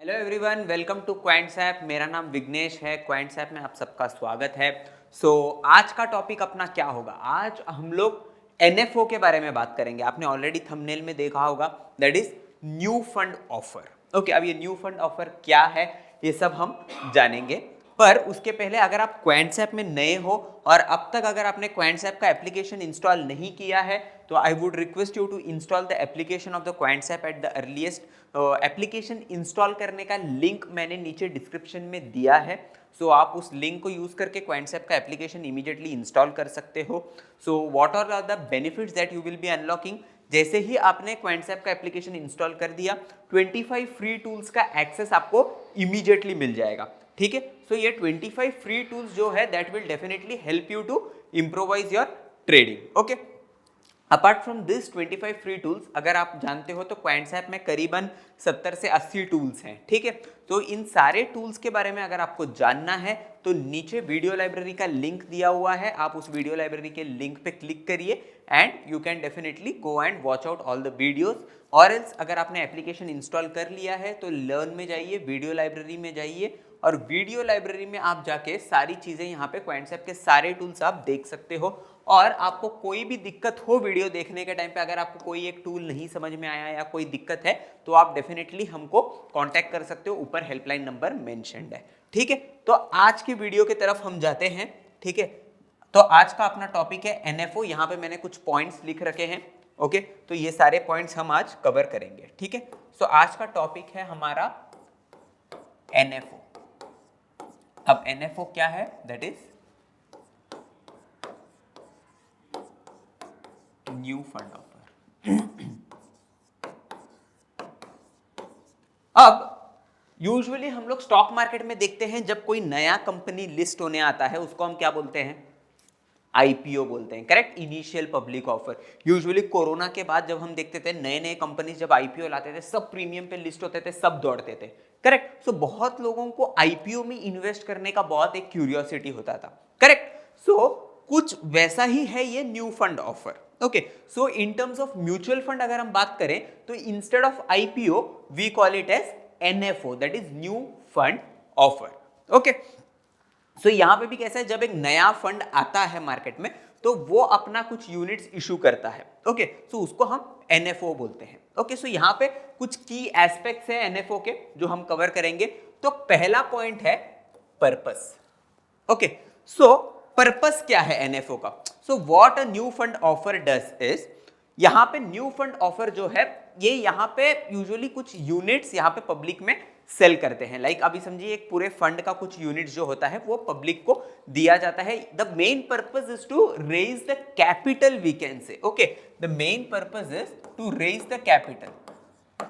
Hello everyone, welcome to Quants app. मेरा नाम विघ्नेश है। क्वांट्स ऐप में आप सबका स्वागत है। आज का टॉपिक अपना क्या होगा? आज हम लोग एनएफओ के बारे में बात करेंगे। आपने ऑलरेडी थंबनेल में देखा होगा, that is new fund offer. Okay, अब ये न्यू फंड ऑफर क्या है ये सब हम जानेंगे, पर उसके पहले अगर आप क्वांट्स ऐप में नए हो और अब तक अगर आपने क्वांट्स ऐप का एप्लीकेशन इंस्टॉल नहीं किया है तो I would request you to install the application of the Quants app at the earliest. Application install करने का लिंक मैंने नीचे डिस्क्रिप्शन में दिया है। आप उस लिंक को यूज करके क्वांट्स ऐप का एप्लीकेशन इमीडिएटली इंस्टॉल कर सकते हो। What are the benefits that you will be unlocking? जैसे ही आपने क्वांट्स ऐप का एप्लीकेशन इंस्टॉल कर दिया, 25 फ्री टूल्स का एक्सेस आपको इमीडिएटली मिल जाएगा। ठीक है, ये 25 फ्री टूल्स जो है that will definitely help you to improvise your trading. Okay, apart from this 25 free tools, अगर आप जानते हो तो क्वांट्स ऐप में करीबन 70 से 80 टूल्स हैं। ठीक है, तो इन सारे टूल्स के बारे में अगर आपको जानना है तो नीचे वीडियो लाइब्रेरी का लिंक दिया हुआ है। आप उस वीडियो लाइब्रेरी के लिंक पे क्लिक करिए and you can definitely go and watch out all the videos. और एल्स अगर आपने एप्लीकेशन इंस्टॉल कर लिया है तो लर्न में जाइए, वीडियो लाइब्रेरी में जाइए और वीडियो लाइब्रेरी में आप जाके सारी चीज़ें यहाँ पे क्वांट्स ऐप के सारे टूल्स आप देख सकते हो। और आपको कोई भी दिक्कत हो वीडियो देखने के टाइम पे, अगर आपको कोई एक टूल नहीं समझ में आया या कोई दिक्कत है तो आप डेफिनेटली हमको कांटेक्ट कर सकते हो। ऊपर हेल्पलाइन नंबर मेंशन्ड है। ठीक है, तो आज की वीडियो की तरफ हम जाते हैं। ठीक है, तो आज का अपना टॉपिक है एनएफओ। यहाँ पे मैंने कुछ पॉइंट्स लिख रखे हैं। ओके, तो ये सारे पॉइंट्स हम आज कवर करेंगे। ठीक है, आज का टॉपिक है हमारा एनएफओ। अब एनएफओ क्या है? That is new fund offer. अब यूजुअली हम लोग स्टॉक मार्केट में देखते हैं जब कोई नया कंपनी लिस्ट होने आता है उसको हम क्या बोलते हैं? आईपीओ बोलते हैं। Correct, initial public offer. Usually corona के बाद जब हम देखते थे नए नए कंपनी जब आईपीओ लाते थे, सब प्रीमियम पे लिस्ट होते थे, सब दौड़ते थे। करेक्ट, बहुत लोगों को आईपीओ में इन्वेस्ट करने का बहुत एक क्यूरियोसिटी होता था। करेक्ट, कुछ वैसा ही है ये new fund offer. Okay, in terms of mutual fund अगर हम बात करें तो instead of IPO we call it as NFO, that is new fund offer. Okay, यहां पे भी कैसा है, जब एक नया फंड आता है मार्केट में तो वो अपना कुछ यूनिट्स इशू करता है। ओके, उसको हम एनएफओ बोलते हैं। ओके, यहाँ पे कुछ की एस्पेक्ट्स है एनएफओ के जो हम कवर करेंगे। तो पहला पॉइंट है पर्पस। ओके, पर्पस क्या है एनएफओ का? What a new fund offer does is, यहाँ पे न्यू फंड ऑफर जो है ये यहाँ पे यूजुअली कुछ यूनिट्स यहाँ पे पब्लिक में सेल करते हैं। लाइक अभी समझिए एक पूरे फंड का कुछ यूनिट्स जो होता है वो पब्लिक को दिया जाता है। The main purpose is to raise the capital, we can say. Okay, the main purpose is to raise the capital.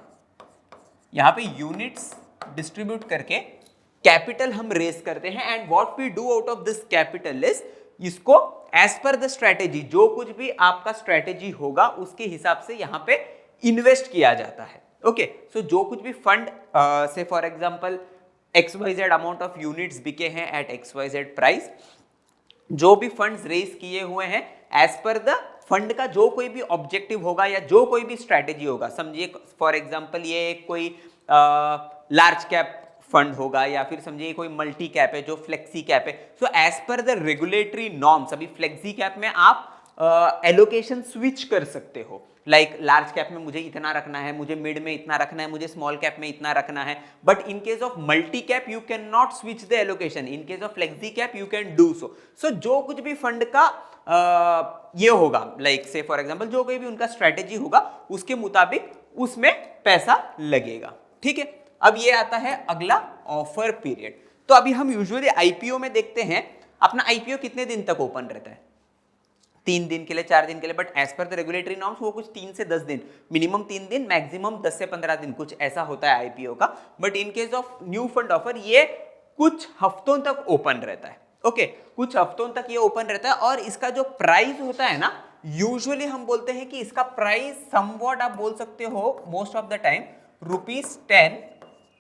यहाँ पे यूनिट्स डिस्ट्रीब्यूट करके कैपिटल हम रेज करते हैं and what we do out of this capital is, इसको as per the strategy, जो कुछ भी आपका स्ट्रेटेजी होगा उसके हिसाब से यहाँ पे इन्वेस्ट किया जाता है। ओके, जो कुछ भी फंड से for example XYZ amount of units बिके हैं एट XYZ प्राइस, जो भी फंड्स रेज किए हुए हैं एज पर द फंड का जो कोई भी ऑब्जेक्टिव होगा या जो कोई भी स्ट्रेटेजी होगा, समझिए फॉर एग्जांपल ये कोई लार्ज कैप फंड होगा या फिर समझिए कोई मल्टी कैप है जो फ्लेक्सी कैप है। As per the regulatory norms, अभी फ्लेक्सी कैप में आप एलोकेशन स्विच कर सकते हो। लाइक लार्ज कैप में मुझे इतना रखना है, मुझे मिड में इतना रखना है, मुझे स्मॉल कैप में इतना रखना है। But in case of multi cap you can not switch the allocation, in case of flexi cap you can do so. जो कुछ भी फंड का ये होगा, लाइक से फॉर एग्जांपल जो कोई भी उनका स्ट्रेटेजी होगा उसके मुताबिक उसमें पैसा लगेगा। ठीक है, अब ये आता है अगला ऑफर पीरियड। तो अभी हम यूजुअली आईपीओ में देखते हैं अपना आईपीओ कितने दिन तक ओपन रहता है? 3 दिन के लिए, 4 दिन के लिए, but as per the regulatory norms वो कुछ 3 से 10 दिन, मिनिमम 3 दिन, मैक्सिमम 10 से 15 दिन, कुछ ऐसा होता है आईपीओ का। But in case of new fund offer ये कुछ हफ्तों तक ओपन रहता है। ओके, कुछ हफ्तों तक ये ओपन रहता है और इसका जो प्राइस होता है ना, यूजुअली हम बोलते हैं कि इसका प्राइस समवॉट आप बोल सकते हो मोस्ट ऑफ द टाइम ₹10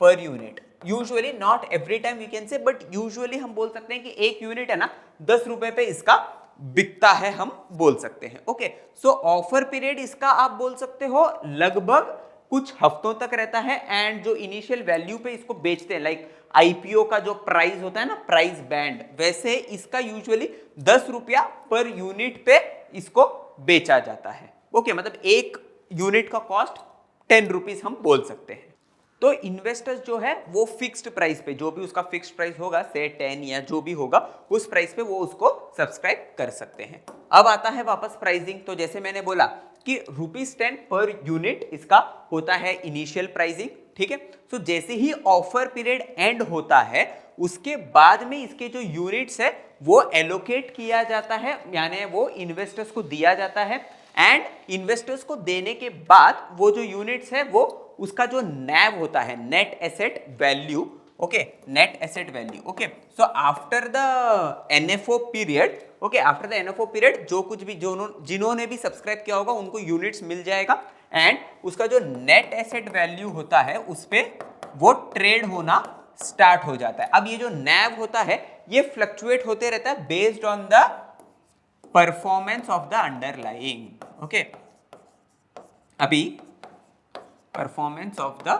पर unit. Usually not every time we can say, but usually हम बोल सकते हैं कि एक यूनिट है ना 10 रुपए पे इसका बिकता है, हम बोल सकते हैं। ओके, ऑफर पीरियड इसका आप बोल सकते हो लगभग कुछ हफ्तों तक रहता है एंड जो इनिशियल वैल्यू पे इसको बेचते हैं, लाइक आईपीओ का जो प्राइस होता है ना, प्राइस बैंड, वैसे इसका यूजुअली 10 रुपया पर यूनिट पे इसको बेचा जाता है। ओके, मतलब एक यूनिट का कॉस्ट 10 रुपीज हम बोल सकते हैं। तो इन्वेस्टर्स जो है वो फिक्स्ड प्राइस पे, जो भी उसका फिक्स्ड प्राइस होगा, से 10 या जो भी होगा, उस प्राइस पे वो उसको सब्सक्राइब कर सकते हैं। अब आता है वापस प्राइसिंग। तो जैसे मैंने बोला कि ₹10 पर यूनिट इसका होता है इनिशियल प्राइसिंग, ठीक है। तो जैसे ही ऑफर पीरियड एंड होता है उसके बाद में इसके जो यूनिट्स है वो एलोकेट किया जाता है, यानी वो इन्वेस्टर्स को दिया जाता है एंड इन्वेस्टर्स को देने के बाद वो जो यूनिट्स है वो उसका जो नैव होता है, net asset value, okay, net asset value, okay. So after the NFO period, okay, after the NFO period जो कुछ भी जिन्होंने भी सब्सक्राइब किया होगा उनको यूनिट्स मिल जाएगा एंड उसका जो नेट एसेट वैल्यू होता है उस पे वो ट्रेड होना स्टार्ट हो जाता है। अब ये जो नैव होता है ये फ्लक्चुएट होते रहता है based on the performance of the underlying, okay. अभी performance of the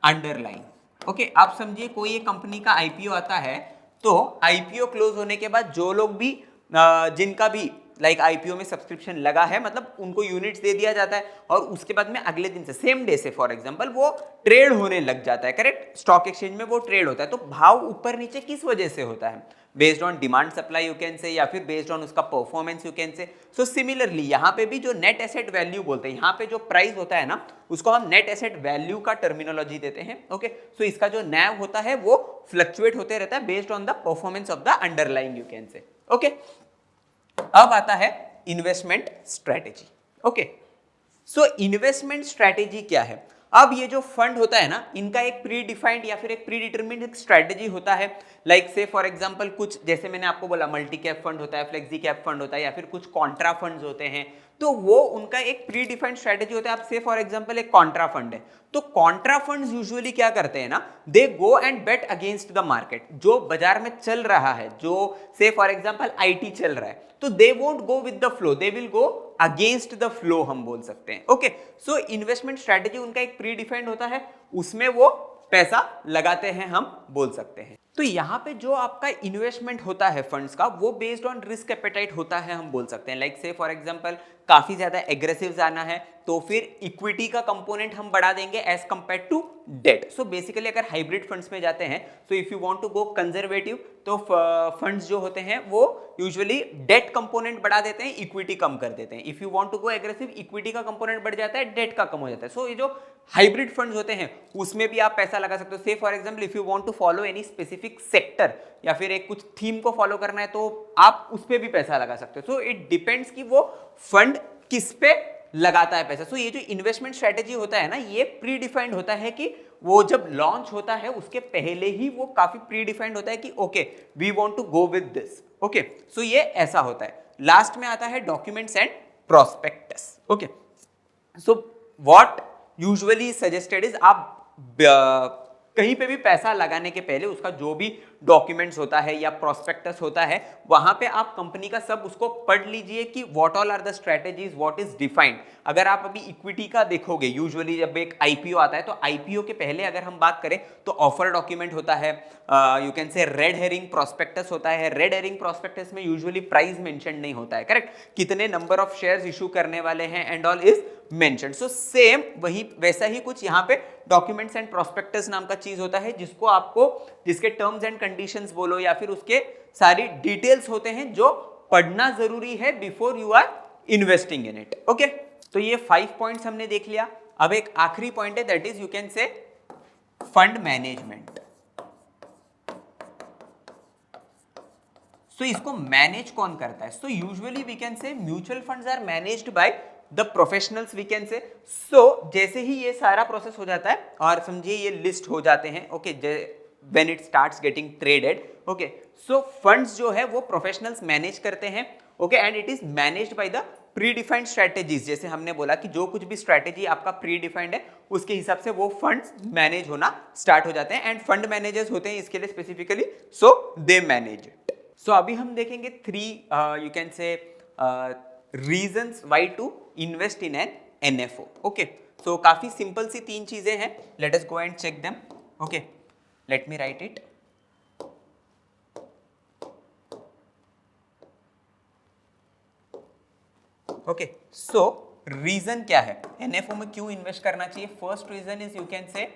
underline, okay. आप समझिए कोई एक कंपनी का आईपीओ आता है, तो आईपीओ क्लोज होने के बाद जो लोग भी जिनका भी लाइक आईपीओ में सब्सक्रिप्शन लगा है, मतलब उनको यूनिट्स दे दिया जाता है और उसके बाद में अगले दिन से, सेम डे से फॉर एग्जांपल, वो ट्रेड होने लग जाता है, करेक्ट। स्टॉक एक्सचेंज में वो ट्रेड होता है। तो भाव ऊपर नीचे किस वजह से होता है? Based on demand supply you can से, या फिर बेस्ड ऑन उसका performance you can say. So similarly यहाँ पे भी जो नेट एसेट वैल्यू बोलते हैं, यहाँ पे जो प्राइस होता है ना उसको हम नेट एसेट वैल्यू का टर्मिनोलॉजी देते हैं, ओके। सो इसका जो नैव होता है वो फ्लक्चुएट होते रहता है based on the performance of the underlying you can say, okay. अब आता है investment strategy, okay. So investment strategy क्या है? अब ये जो फंड होता है ना, इनका एक प्री डिफाइंड या फिर एक प्री डिटरमिन्ड एक स्ट्रेटेजी होता है। लाइक से फॉर एग्जांपल कुछ, जैसे मैंने आपको बोला, मल्टी कैप फंड होता है, फ्लेक्सी कैप फंड होता है, या फिर कुछ कॉन्ट्रा फंड्स होते हैं, तो वो उनका एक प्री डिफाइंड स्ट्रेटेजी होता है। आप से फॉर एग्जांपल एक कॉन्ट्रा फंड है, तो कॉन्ट्रा फंड्स यूजुअली क्या करते हैं ना, they go and bet against the market. जो बाजार में चल रहा है, जो से फॉर एग्जांपल आईटी चल रहा है, तो they won't go with the flow, they will go against the flow, हम बोल सकते हैं, ओके। सो इन्वेस्टमेंट स्ट्रेटेजी उनका एक प्री डिफाइंड होता है, उसमें वो पैसा लगाते हैं, हम बोल सकते हैं। तो यहाँ पे जो आपका इन्वेस्टमेंट होता है फंड्स का, वो बेस्ड ऑन रिस्क एपेटाइट होता है, हम बोल सकते हैं। लाइक से फॉर एग्जांपल काफी ज्यादा एग्रेसिव जाना है तो फिर इक्विटी का कंपोनेंट हम बढ़ा देंगे as compared to debt. So basically अगर हाइब्रिड फंड्स में जाते हैं, so if you want to go conservative, तो फंड्स जो होते हैं वो यूजुअली डेट कंपोनेंट बढ़ा देते हैं, इक्विटी कम कर देते हैं। If you want to go aggressive, equity का कंपोनेंट बढ़ जाता है, डेट का कम हो जाता है। सो ये जो हाइब्रिड फंड्स होते हैं उसमें भी आप पैसा लगा सकते हो। Say for example if you want to follow any specific sector या फिर एक कुछ थीम को फॉलो करना है, तो आप उस पे भी पैसा लगा सकते हो। सो इट डिपेंड्स कि वो फंड किस पे लगाता है पैसा। सो ये जो इन्वेस्टमेंट स्ट्रेटेजी होता है ना, ये प्री डिफाइंड होता है कि वो जब लॉन्च होता है उसके पहले ही वो काफी प्री डिफाइंड होता है कि okay we want to go with this, okay. So ये ऐसा होता है। लास्ट में आता है documents and prospectus, okay. So what usually suggested is, आप कहीं पे भी पैसा लगाने के पहले उसका जो भी डॉक्यूमेंट्स होता है या प्रोस्पेक्टस होता है, वहां पे आप कंपनी का सब उसको पढ़ लीजिए कि what all are the strategies, what is defined. अगर आप अभी इक्विटी का देखोगे, यूजुअली जब एक आईपीओ आता है, तो आईपीओ के पहले अगर हम बात करें तो ऑफर डॉक्यूमेंट होता है, यू कैन से रेड हेरिंग प्रोस्पेक्टस होता है। रेड हेरिंग प्रोस्पेक्टस में यूजुअली प्राइस मेंशन नहीं होता है, करेक्ट, कितने नंबर ऑफ शेयर्स इशू करने वाले हैं and all is mention. So same वही वैसा ही कुछ यहाँ पे डॉक्यूमेंट्स एंड प्रोस्पेक्टस नाम का चीज होता है, जिसको आपको, जिसके टर्म्स एंड कंडीशंस बोलो या फिर उसके सारी डिटेल्स होते हैं जो पढ़ना जरूरी है before you are investing in it, okay. तो ये 5 पॉइंट्स हमने देख लिया। अब एक आखिरी पॉइंट है, that is you can say fund management. So इसको मैनेज कौन करता है? So usually we can say mutual funds are managed by the professionals, we can say. So जैसे ही ये सारा प्रोसेस हो जाता है और समझिए ये लिस्ट हो जाते हैं, okay, when it starts getting traded, okay. So funds जो है वो प्रोफेशनल्स मैनेज करते हैं, okay, and it is managed by the pre defined strategies. जैसे हमने बोला कि जो कुछ भी स्ट्रेटेजी आपका प्री डिफाइंड है उसके हिसाब से वो फंड्स मैनेज होना स्टार्ट हो जाते हैं, एंड फंड मैनेजर्स होते हैं इसके लिए specifically, so they manage it. So अभी हम देखेंगे 3 you can say reasons why to invest in an NFO, okay। So काफी सिंपल सी 3 चीजें हैं. Let us go and check them. Okay, let me write it. Okay, so reason क्या है NFO में क्यों इन्वेस्ट करना चाहिए? First reason is you can say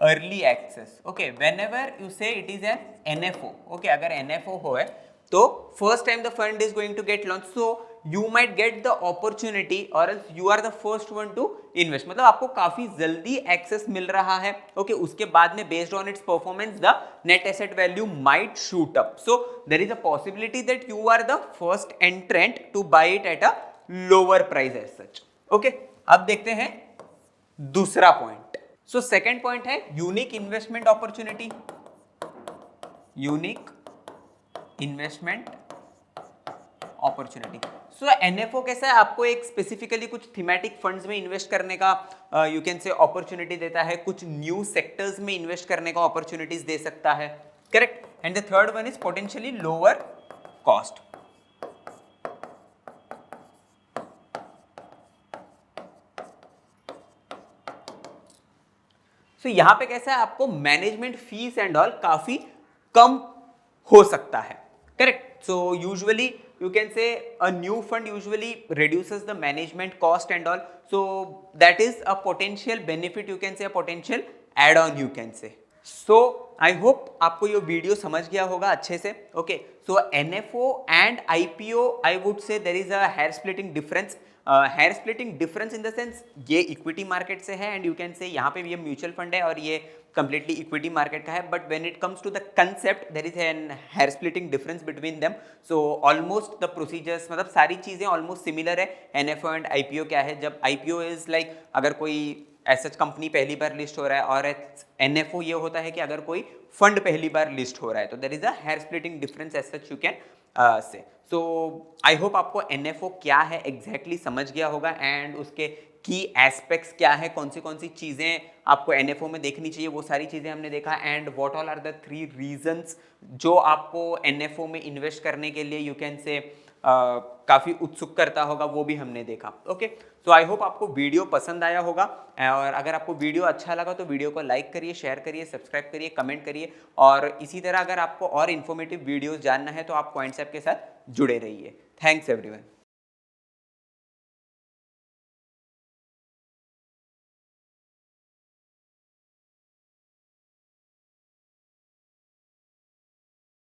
early access. Okay, whenever you say it is an NFO, okay, अगर NFO हो है तो first time the fund is going to get launched, so you might get the opportunity or else you are the first one to invest. मतलब आपको काफी जल्दी access मिल रहा है. Okay, उसके बाद में based on its performance the net asset value might shoot up. So there is a possibility that you are the first entrant to buy it at a lower price as such. Okay, अब देखते हैं दूसरा point. So second point है unique investment opportunity. Unique investment opportunity. So NFO कैसा है? आपको एक specifically कुछ थीमेटिक फंड्स में इन्वेस्ट करने का यू कैन से अपॉर्चुनिटी देता है, कुछ न्यू सेक्टर्स में इन्वेस्ट करने का अपॉर्चुनिटीज दे सकता है. Correct. And the third one is potentially lower cost. So यहां पे कैसा है? आपको मैनेजमेंट फीस एंड ऑल काफी कम हो सकता है. Correct. So usually you can say a new fund usually reduces the management cost and all, so that is a potential benefit, you can say a potential add on you can say. So I hope आपको ये video समझ गया होगा अच्छे से. Okay, so NFO and IPO I would say there is a hair splitting difference. Hair splitting difference in the sense ये equity market से है एंड यू कैन से यहाँ पे भी ये म्यूचुअल फंड है और ये कंप्लीटली इक्विटी मार्केट का है. But when it comes to the concept there is an hair splitting difference between them. So almost the procedures मतलब सारी चीज़ें ऑलमोस्ट सिमिलर है. एनएफओ एंड आईपीओ क्या है? जब आईपीओ इज लाइक अगर कोई एसएच कंपनी पहली बार लिस्ट हो रहा है और एनएफओ ये होता है कि अगर कोई फंड पहली बार लिस्ट हो रहा है, तो there is a hair splitting difference as such you can say. So I hope आपको एनएफओ क्या है एग्जैक्टली समझ गया होगा एंड उसके की एस्पेक्ट्स क्या है, कौन सी चीज़ें आपको एनएफओ में देखनी चाहिए, वो सारी चीज़ें हमने देखा. And what all are the 3 reasons जो आपको एनएफओ में इन्वेस्ट करने के लिए यू कैन से काफ़ी उत्सुक करता होगा, वो भी हमने देखा. ओके, सो आई होप आपको वीडियो पसंद आया होगा और अगर आपको वीडियो अच्छा लगा तो वीडियो को लाइक करिए, शेयर करिए, सब्सक्राइब करिए, कमेंट करिए. और इसी तरह अगर आपको और इन्फॉर्मेटिव वीडियोस जानना है तो आप पॉइंट्स ऐप के साथ जुड़े रहिए. Thanks everyone.